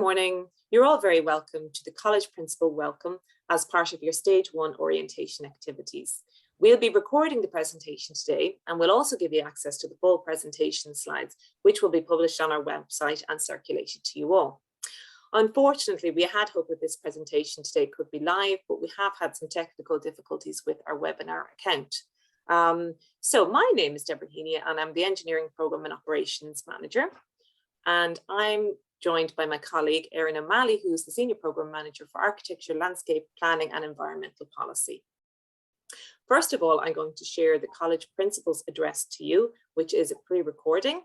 morning. You're all very welcome to the College Principal Welcome as part of your Stage 1 orientation activities. We'll be recording the presentation today, and we'll also give you access to the full presentation slides, which will be published on our website and circulated to you all. Unfortunately, we had hoped that this presentation today could be live, but we have had some technical difficulties with our webinar account. So my name is Debra Heeney, and I'm the Engineering Programme and Operations Manager. And I'm joined by my colleague, Erin, who's the Senior Programme Manager for Architecture, Landscape Planning and Environmental Policy. First of all, I'm going to share the College Principal's address to you, which is a pre-recording.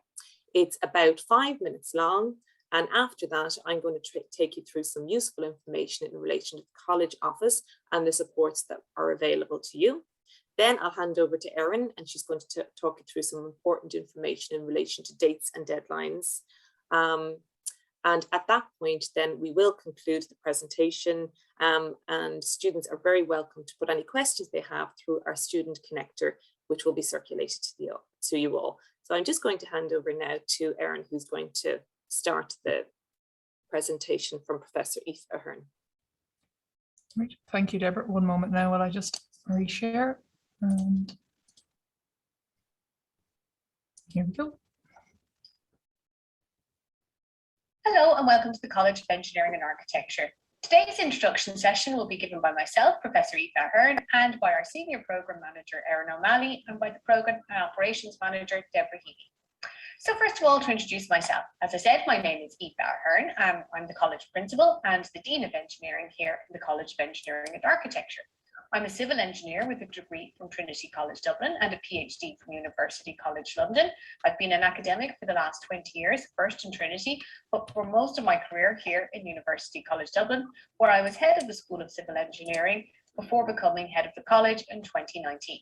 It's about 5 minutes long. And after that, I'm going to take you through some useful information in relation to the college office and the supports that are available to you. Then I'll hand over to Erin, and she's going to talk you through some important information in relation to dates and deadlines. And at that point, then we will conclude the presentation, and students are very welcome to put any questions they have through our student connector, which will be circulated to you all. So I'm just going to hand over now to Erin, who's going to start the presentation from Professor Aoife Ahern. Right. Thank you, Debra. One moment now while I just reshare. And here we go. Hello and welcome to the College of Engineering and Architecture. Today's introduction session will be given by myself, Professor Aoife Ahern, and by our Senior Programme Manager, Erin, and by the Programme and Operations Manager, Debra Heeney. So first of all, to introduce myself, as I said, my name is Aoife Ahern. I'm the College Principal and the Dean of Engineering here in the College of Engineering and Architecture. I'm a civil engineer with a degree from Trinity College Dublin and a PhD from University College London. I've been an academic for the last 20 years, first in Trinity, but for most of my career here in University College Dublin, where I was head of the School of Civil Engineering before becoming head of the college in 2019.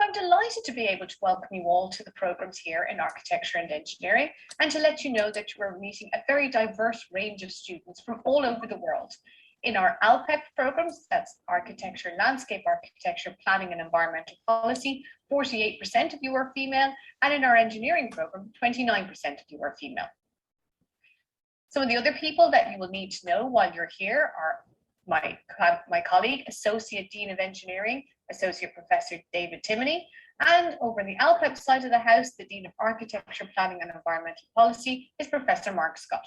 I'm delighted to be able to welcome you all to the programs here in Architecture and Engineering, and to let you know that you are meeting a very diverse range of students from all over the world. In our ALPEP programs, that's Architecture, Landscape Architecture, Planning and Environmental Policy, 48% of you are female, and in our engineering program, 29% of you are female. Some of the other people that you will need to know while you're here are my colleague, Associate Dean of Engineering, Associate Professor David Timoney, and over the ALPEP side of the house, the Dean of Architecture, Planning and Environmental Policy is Professor Mark Scott.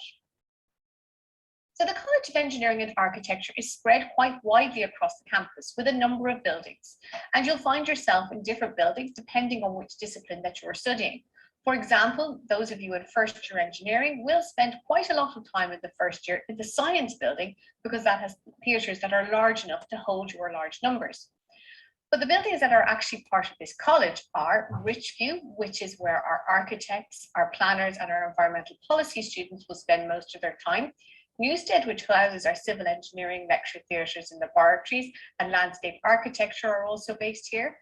So the College of Engineering and Architecture is spread quite widely across the campus with a number of buildings, and you'll find yourself in different buildings depending on which discipline that you're studying. For example, those of you in first year engineering will spend quite a lot of time in the first year in the science building, because that has theatres that are large enough to hold your large numbers. But the buildings that are actually part of this college are Richview, which is where our architects, our planners and our environmental policy students will spend most of their time. Newstead, which houses our civil engineering lecture theatres and laboratories, and landscape architecture are also based here.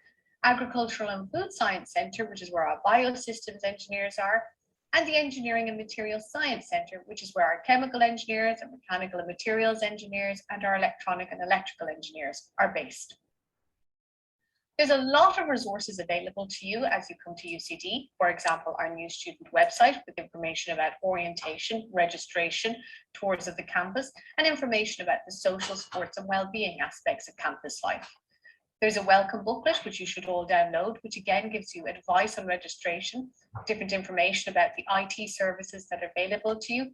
Agricultural and Food Science Centre, which is where our biosystems engineers are, and the Engineering and Materials Science Centre, which is where our chemical engineers and mechanical and materials engineers and our electronic and electrical engineers are based. There's a lot of resources available to you as you come to UCD. For example, our new student website with information about orientation, registration, tours of the campus, and information about the social, sports and well-being aspects of campus life. There's a welcome booklet, which you should all download, which again gives you advice on registration, different information about the IT services that are available to you,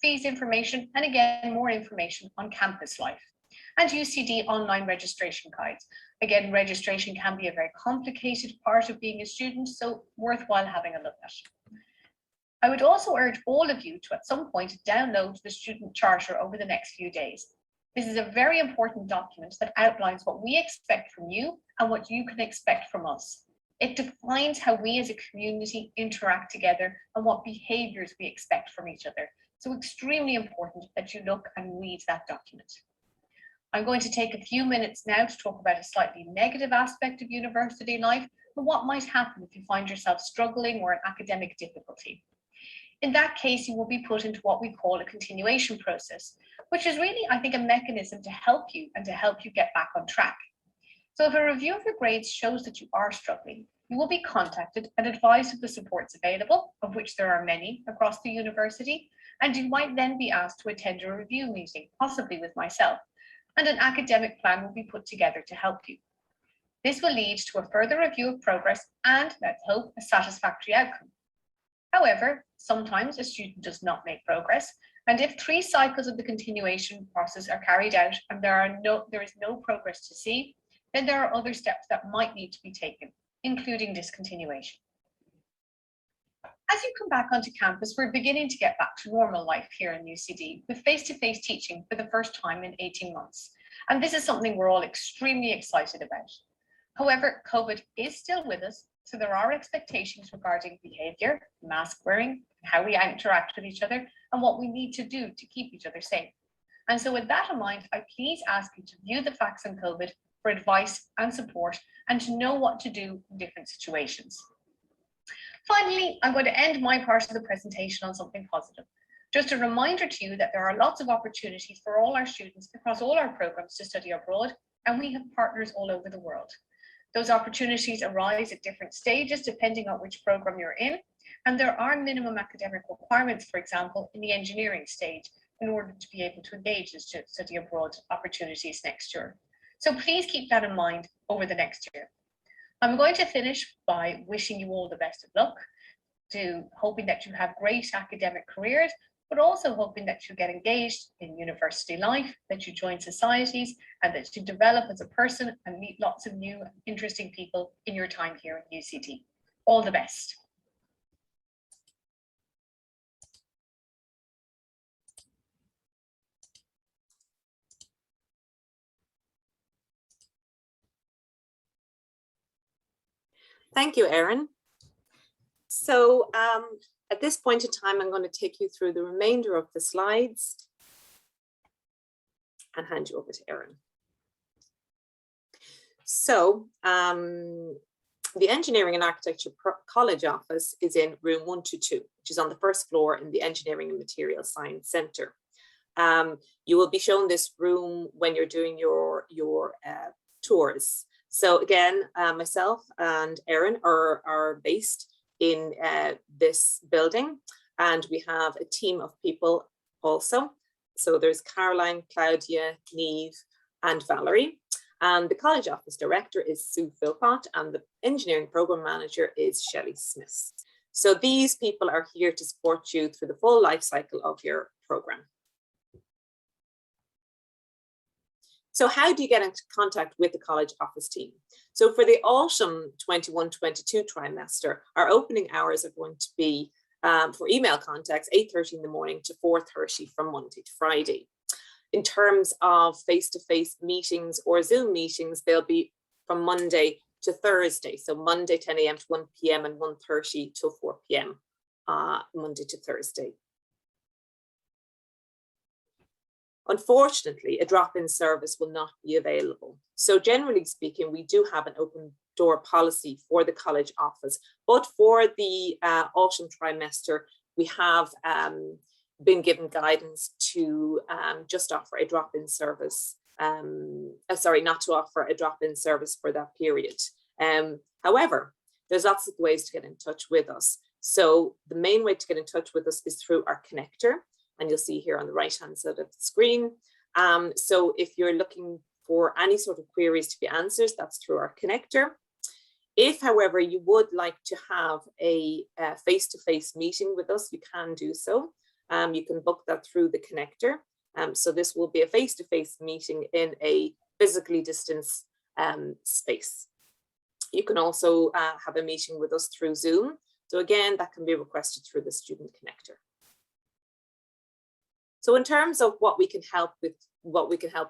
fees information, and again, more information on campus life. And UCD online registration guides. Again, registration can be a very complicated part of being a student, so worthwhile having a look at. I would also urge all of you to at some point download the student charter over the next few days. This is a very important document that outlines what we expect from you and what you can expect from us. It defines how we as a community interact together and what behaviours we expect from each other. So extremely important that you look and read that document. I'm going to take a few minutes now to talk about a slightly negative aspect of university life and what might happen if you find yourself struggling or in academic difficulty. In that case, you will be put into what we call a continuation process, which is really, I think, a mechanism to help you and to help you get back on track. So if a review of your grades shows that you are struggling, you will be contacted and advised of the supports available, of which there are many across the university, and you might then be asked to attend a review meeting, possibly with myself, and an academic plan will be put together to help you. This will lead to a further review of progress and, let's hope, a satisfactory outcome. However, sometimes a student does not make progress, and if 3 cycles of the continuation process are carried out and there is no progress to see, then there are other steps that might need to be taken, including discontinuation. As you come back onto campus, we're beginning to get back to normal life here in UCD with face-to-face teaching for the first time in 18 months. And this is something we're all extremely excited about. However, COVID is still with us, so there are expectations regarding behaviour, mask wearing, how we interact with each other, and what we need to do to keep each other safe. And so with that in mind, I please ask you to view the facts on COVID for advice and support, and to know what to do in different situations. Finally, I'm going to end my part of the presentation on something positive. Just a reminder to you that there are lots of opportunities for all our students across all our programs to study abroad, and we have partners all over the world. Those opportunities arise at different stages depending on which program you're in, and there are minimum academic requirements, for example, in the engineering stage, in order to be able to engage in study abroad opportunities next year. So please keep that in mind over the next year. I'm going to finish by wishing you all the best of luck, hoping that you have great academic careers, but also hoping that you get engaged in university life, that you join societies, and that you develop as a person and meet lots of new interesting people in your time here at UCD. All the best. Thank you, Erin. So at this point in time, I'm going to take you through the remainder of the slides and hand you over to Erin. So the Engineering and Architecture College office is in room 122, which is on the first floor in the Engineering and Materials Science Centre. You will be shown this room when you're doing your tours. So again, myself and Erin are based in this building, and we have a team of people also. So there's Caroline, Claudia, Niamh, and Valerie. And the college office director is Sue Philpott, and the engineering program manager is Shelley Smith. So these people are here to support you through the full life cycle of your program. So how do you get into contact with the college office team? So for the autumn 21-22 trimester, our opening hours are going to be for email contacts 8:30 in the morning to 4:30 from Monday to Friday. In terms of face-to-face meetings or Zoom meetings, they'll be from Monday to Thursday. So Monday 10 a.m. to 1 p.m. and 1:30 till 4 p.m. Monday to Thursday. Unfortunately, a drop-in service will not be available. So generally speaking, we do have an open door policy for the college office, but for the autumn trimester, we have been given guidance to just offer a drop-in service, not to offer a drop-in service for that period. However, there's lots of ways to get in touch with us. So the main way to get in touch with us is through our connector, and you'll see here on the right-hand side of the screen. So if you're looking for any sort of queries to be answered, that's through our connector. If, however, you would like to have a face-to-face meeting with us, you can do so. You can book that through the connector. So this will be a face-to-face meeting in a physically distanced space. You can also have a meeting with us through Zoom. So again, that can be requested through the student connector. So in terms of what we can help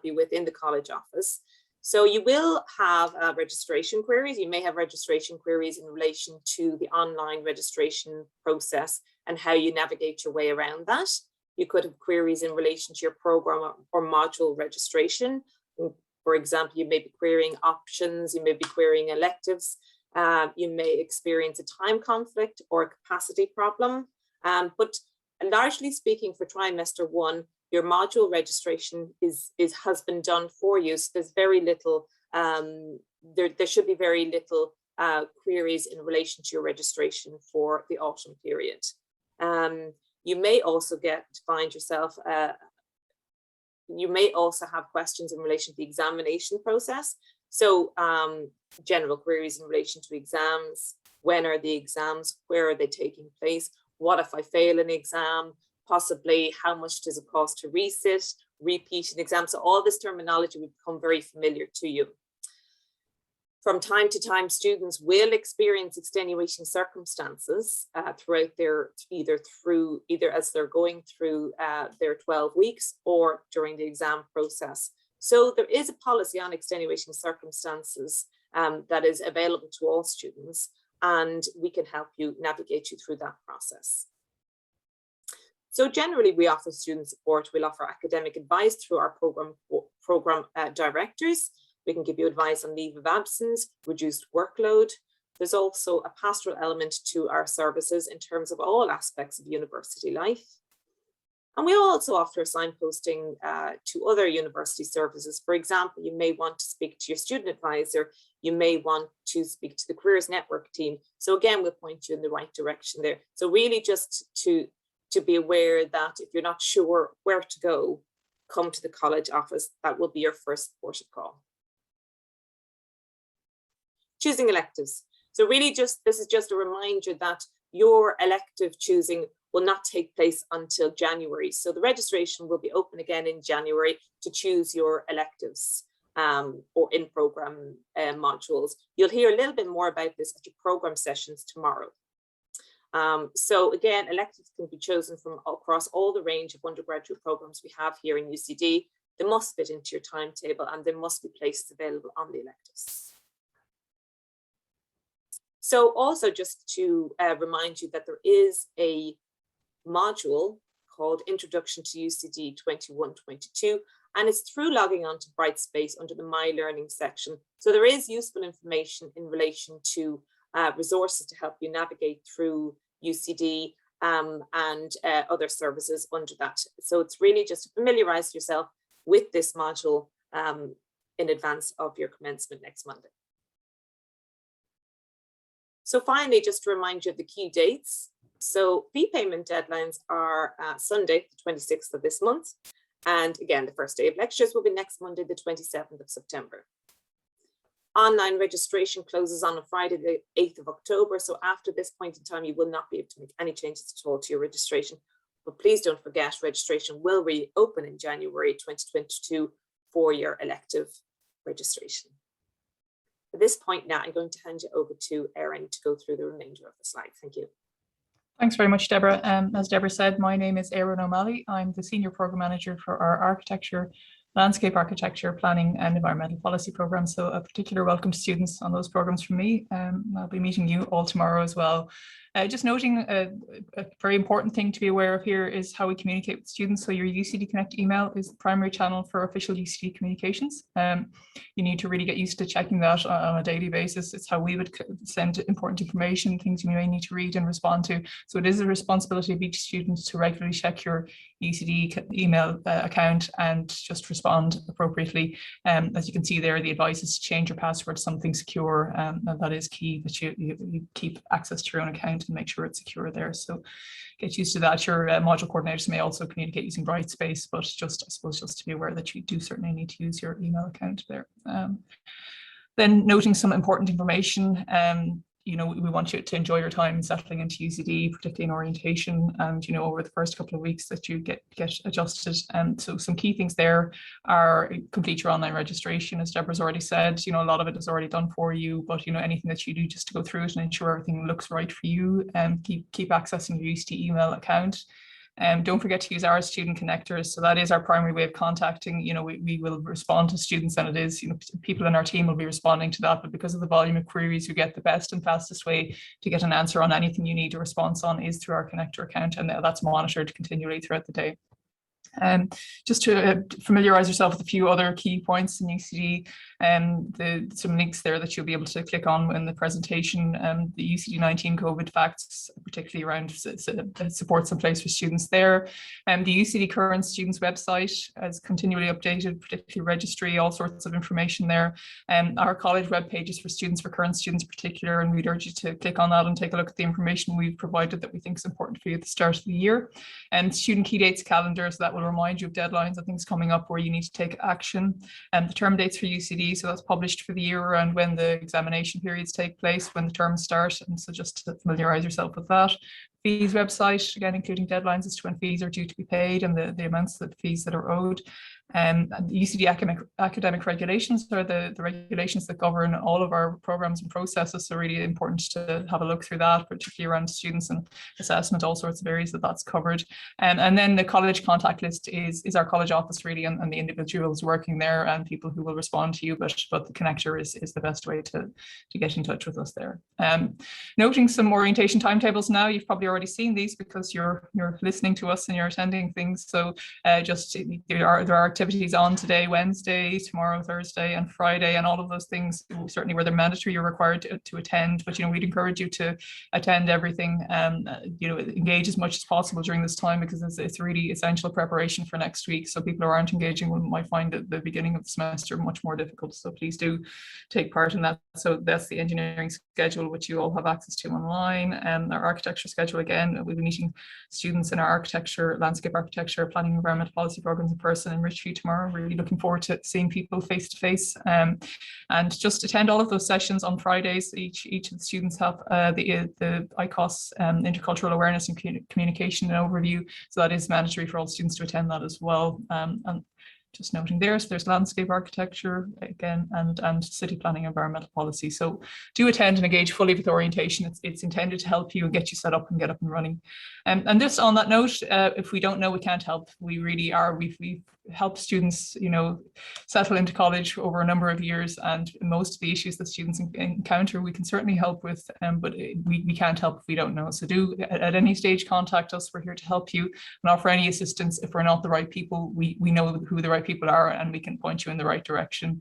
you with in the college office, so you will have registration queries. You may have registration queries in relation to the online registration process and how you navigate your way around that. You could have queries in relation to your program or module registration. For example, you may be querying options, you may be querying electives, you may experience a time conflict or a capacity problem, but largely speaking, for trimester 1, your module registration has been done for you. So there's very little, there should be very little queries in relation to your registration for the autumn period. You may also find yourself, you may also have questions in relation to the examination process. So general queries in relation to exams. When are the exams? Where are they taking place? What if I fail an exam? Possibly how much does it cost to resit, repeat an exam? So all this terminology will become very familiar to you. From time to time, students will experience extenuating circumstances throughout their, either as they're going through their 12 weeks or during the exam process. So there is a policy on extenuating circumstances that is available to all students, and we can help you navigate you through that process. So generally, we offer student support. We'll offer academic advice through our program directors. We can give you advice on leave of absence, reduced workload. There's also a pastoral element to our services in terms of all aspects of university life. And we also offer signposting to other university services. For example, you may want to speak to your student advisor. You may want to speak to the Careers Network team. So again, we'll point you in the right direction there. So really just to be aware that if you're not sure where to go, come to the college office. That will be your first port of call. Choosing electives. So really this is just a reminder that your elective choosing will not take place until January. So the registration will be open again in January to choose your electives or in-program modules. You'll hear a little bit more about this at your program sessions tomorrow. So again, electives can be chosen from across all the range of undergraduate programs we have here in UCD. They must fit into your timetable and there must be places available on the electives. So also just to remind you that there is a module called Introduction to UCD 21-22, and it's through logging on to Brightspace under the My Learning section. So there is useful information in relation to resources to help you navigate through UCD and other services under that. So it's really just to familiarize yourself with this module in advance of your commencement next Monday. So finally, just to remind you of the key dates. So fee payment deadlines are Sunday, the 26th of this month. And again, the first day of lectures will be next Monday, the 27th of September. Online registration closes on a Friday, the 8th of October. So after this point in time, you will not be able to make any changes at all to your registration. But please don't forget, registration will reopen in January 2022 for your elective registration. At this point now, I'm going to hand you over to Erin to go through the remainder of the slides. Thank you. Thanks very much, Debra. As Debra said, my name is Erin O'Malley. I'm the Senior Programme Manager for our Architecture, Landscape Architecture, Planning and Environmental Policy programme. So a particular welcome to students on those programmes from me. I'll be meeting you all tomorrow as well. Just noting a very important thing to be aware of here is how we communicate with students. So your UCD Connect email is the primary channel for official UCD communications. You need to really get used to checking that on a daily basis. It's how we would send important information, things you may need to read and respond to. So it is a responsibility of each student to regularly check your UCD email account and just respond appropriately. As you can see there, the advice is to change your password to something secure, and that is key, that you keep access to your own account and make sure it's secure there. So get used to that. Your module coordinators may also communicate using Brightspace, but just, I suppose, just to be aware that you do certainly need to use your email account there. Then noting some important information. You know, we want you to enjoy your time settling into UCD, particularly in orientation, and you know, over the first couple of weeks that you get adjusted. And so some key things there are complete your online registration, as Debra's already said. You know, a lot of it is already done for you, but you know, anything that you do just to go through it and ensure everything looks right for you, and keep accessing your UCD email account. Don't forget to use our student connectors. So that is our primary way of contacting. You know, we will respond to students, and it is, you know, people in our team will be responding to that. But because of the volume of queries, you get the best and fastest way to get an answer on anything you need a response on is through our connector account, and that's monitored continually throughout the day. Just to familiarise yourself with a few other key points in UCD, some links there that you'll be able to click on in the presentation. The UCD-19 COVID facts, particularly around supports in place for students there. The UCD Current Students website is continually updated, particularly registry, all sorts of information there. Our college web pages for students, for current students in particular, and we'd urge you to click on that and take a look at the information we've provided that we think is important for you at the start of the year. And student key dates calendar, so that will remind you of deadlines and things coming up where you need to take action. And the term dates for UCD, so that's published for the year around when the examination periods take place, when the terms start, and so just to familiarise yourself with that. Fees website, again, including deadlines as to when fees are due to be paid and the amounts of the fees that are owed. And the UCD academic regulations are the regulations that govern all of our programs and processes, so really important to have a look through that, particularly around students and assessment, all sorts of areas that's covered. And then the college contact list is our college office really, and the individuals working there and people who will respond to you, but the connector is the best way to get in touch with us there. Noting some orientation timetables now, you've probably already seen these because you're listening to us and you're attending things, so just there are activities on today, Wednesday, tomorrow, Thursday, and Friday, and all of those things, certainly where they're mandatory, you're required to attend, but we'd encourage you to attend everything, engage as much as possible during this time, because it's really essential preparation for next week. So people who aren't engaging might find at the beginning of the semester much more difficult, so please do take part in that. So that's the engineering schedule, which you all have access to online, and our architecture schedule. Again, we'll be meeting students in our architecture, landscape architecture, planning, environmental policy programs in person in Richview tomorrow. Really looking forward to seeing people face to face, and just attend all of those sessions on Fridays. Each of the students have the ICOS intercultural awareness and communication and overview, so that is mandatory for all students to attend that as well. And just noting there, so there's landscape architecture again, and city planning, environmental policy. So do attend and engage fully with orientation. It's intended to help you and get you set up and get up and running. And just on that note, if we don't know, we can't help. We really are. We've helped students, settle into college over a number of years, and most of the issues that students encounter, we can certainly help with, but we can't help if we don't know. So do at any stage contact us. We're here to help you and offer any assistance. If we're not the right people, we know who the right people are, and we can point you in the right direction.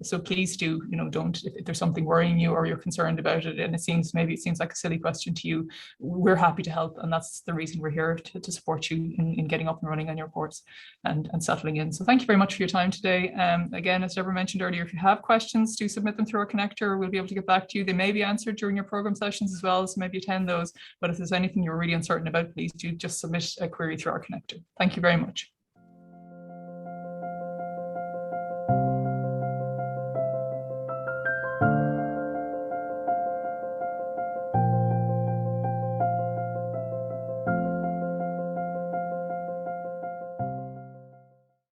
So please do, don't, if there's something worrying you or you're concerned about it, and it seems like a silly question to you, we're happy to help, and that's the reason we're here, to support you in getting up and running on your course and settling in. So thank you very much for your time today. Again, as Debra mentioned earlier, if you have questions, do submit them through our connector. We'll be able to get back to you. They may be answered during your program sessions as well, so maybe attend those. But if there's anything you're really uncertain about, please do just submit a query through our connector. Thank you very much.